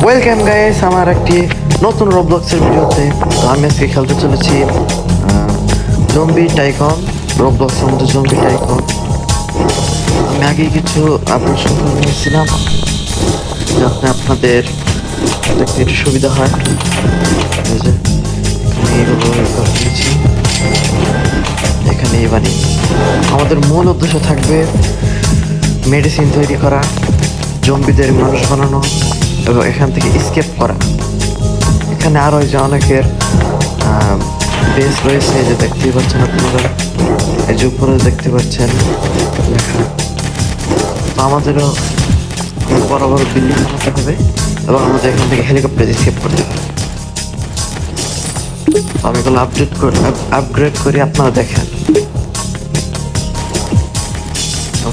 Welcome guys আমার একটি নতুন রোবলক্সের ভিডিওতে। তো আমি আজকে খেলতে চলেছি জম্বি টাইকন। রোবলক্সের মধ্যে জম্বি টাইকন আমি আগে কিছু আপলোড শুরু করে নিয়েছিলাম যাতে আপনাদের দেখতে একটু সুবিধা হয়। এই যে এখানে এইগুলো করে নিয়েছি, এখানে এবারে আমাদের মূল উদ্দেশ্য থাকবে মেডিসিন তৈরি করা, জম্বিদের মানুষ বানানো এবং এখান থেকে স্কেপ করা। এখানে আরও যে অনেকের বেস রয়েছে, যে দেখতেই পাচ্ছেন আপনারা, এই যে উপরে দেখতে পাচ্ছেন লেখা। তো আমাদেরও বড় বড় বিল্ডিং বানাতে হবে এবং আমাদের এখান থেকে হেলিকপ্টারে স্কেপ করতে হবে। আমি এগুলো আপগ্রেড করি, আপনারা দেখেন।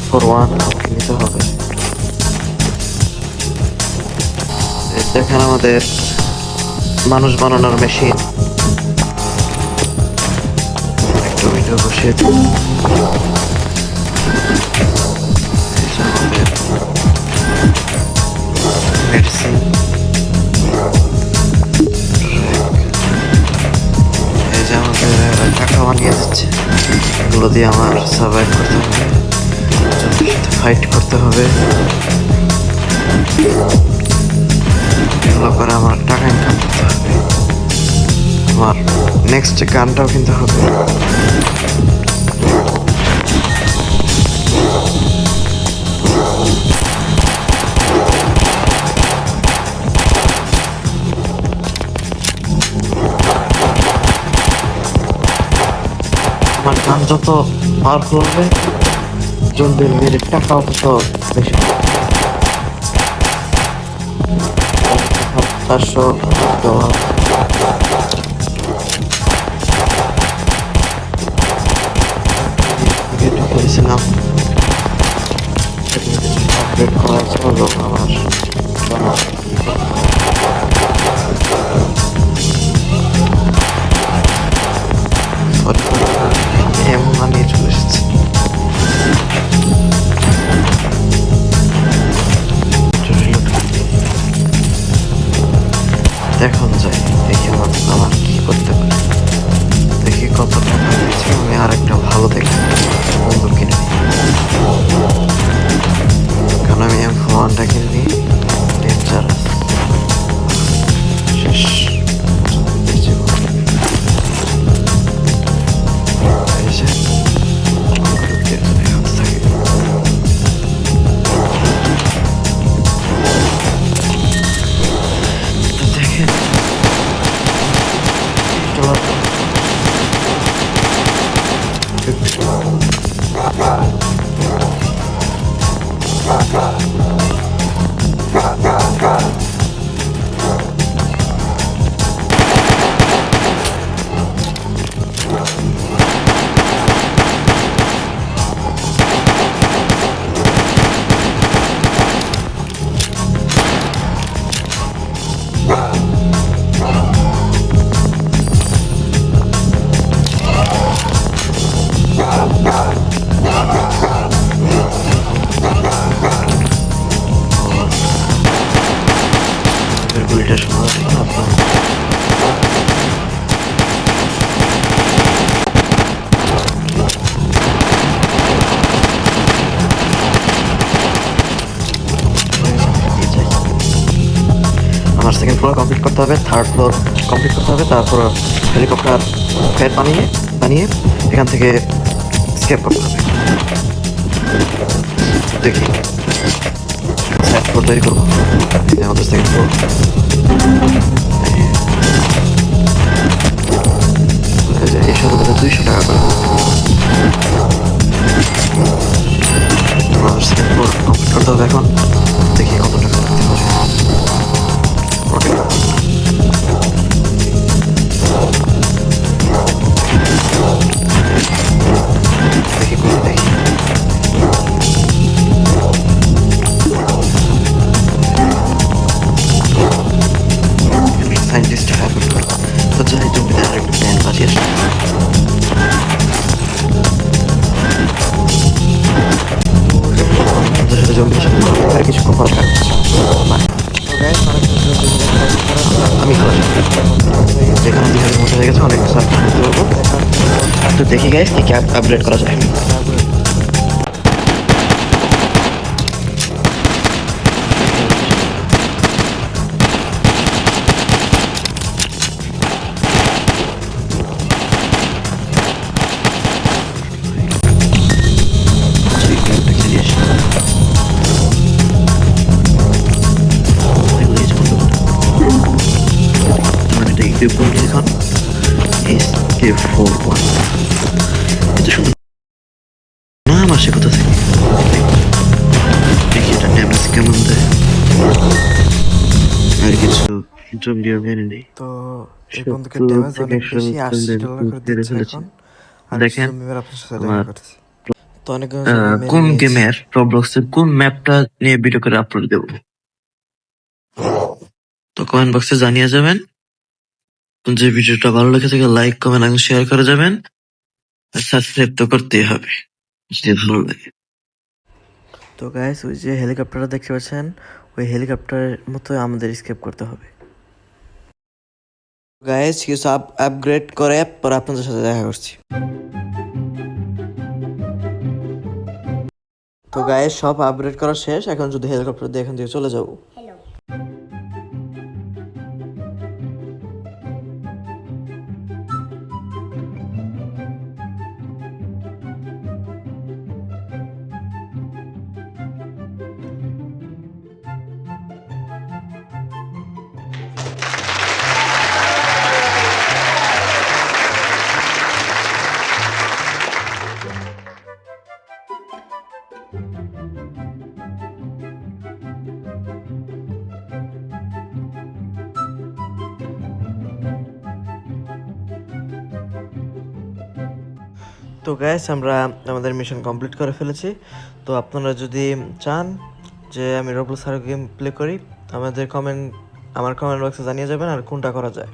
ফর ওয়ান নিতে হবে। দেখেন আমাদের মানুষ বানানোর মেশিন। একটু ভিডিও বসিয়ে মেডিসিন, এই যে আমাদের টাকা বানিয়ে দিচ্ছে। এগুলো দিয়ে আমার সার্ভাইভ করতে হবে, ফাইট করতে হবে। এগুলো করে আমার টাকা ইনকাম করতে হবে। আমার নেক্সট গানটাও কিনতে হবে। আমার গান যত পাওয়ারফুল হবে, জলদির মেরে টাকাও তত বেশি। 500 $। করেছিলাম আপডেট করা হলো আমার। এমন বানিয়ে চলে এসেছি। এখন যাই, দেখি আমার কি করতে পারি, দেখি কত টাকা দিয়েছি। আমি আর একটা ভালো দেখি বন্দুক কিনে নিই, কারণ আমি M4-1টা কিনে নিই। ডেঞ্জারাস শেষ। গুলিটা শোনা আমার সেকেন্ড ফ্লোর কমপ্লিট করতে হবে, থার্ড ফ্লোর কমপ্লিট করতে হবে, তারপর হেলিকপ্টার ফ্লাইট বানিয়ে এখান থেকে স্কেপ করতে হবে। দেখি সেকেন্ড ফ্লোর তৈরি করবো। আমাদের সেকেন্ড ফ্লোর এই সাথে 200 টাকা করে। সেকেন্ড ফ্লোর কমপ্লিট করতে হবে এখন। দেখি কত টাকা দিতে পারে। সায়েন্টিস্ট হ্যাপি তো যাই, জমিতে আর একটা প্ল্যান বাজিয়ে আসে। জমির সাথে আমি করি যেখানে থেকে মোটা হয়ে গেছে অনেক কিছু আপডেট করতে পারবো। তো দেখি গাইস কি আপডেট করা যায়। এখন SK41 এত সুন্দর নাম আসে কোথা থেকে, দেখি এটা ড্যামেজ কেমন দেয়। আর কিছু জম্বিও মেনে নেই। তো এই বন্ধুকে ড্যামেজ অনেক বেশি $80 করে দিচ্ছে এখন। আর দেখেন জম্বিরা আপনার সাথে দেখা করছি। তো অনেক কোন গেমের রবলক্সের কোন ম্যাপটা নিয়ে ভিডিও করে আপলোড দেব, তো কমেন্ট বক্সে জানিয়ে যাবেন। যে ভিডিওটা ভালো লেগে থাকে লাইক কমেন্ট এবং শেয়ার করে যাবেন, আর সাবস্ক্রাইব তো করতেই হবে যদি ভালো লাগে। তো গাইস ওই যে হেলিকপ্টারটা দেখতে পাচ্ছেন, ওই হেলিকপ্টারের মতো আমাদের স্কেপ করতে হবে। গাইস কিছু আপগ্রেড করে পরে আপনাদের সাথে দেখা করছি। তো গাইস সব আপগ্রেড করা শেষ, এখন যদি হেলিকপ্টার দিয়ে এখান থেকে চলে যাবো। তো গাইস আমরা আমাদের মিশন কমপ্লিট করে ফেলেছি। তো আপনারা যদি চান যে আমি রবলক্স আরো গেম প্লে করি, আমার কমেন্ট বক্সে জানিয়ে যাবেন আর কোনটা করা যায়।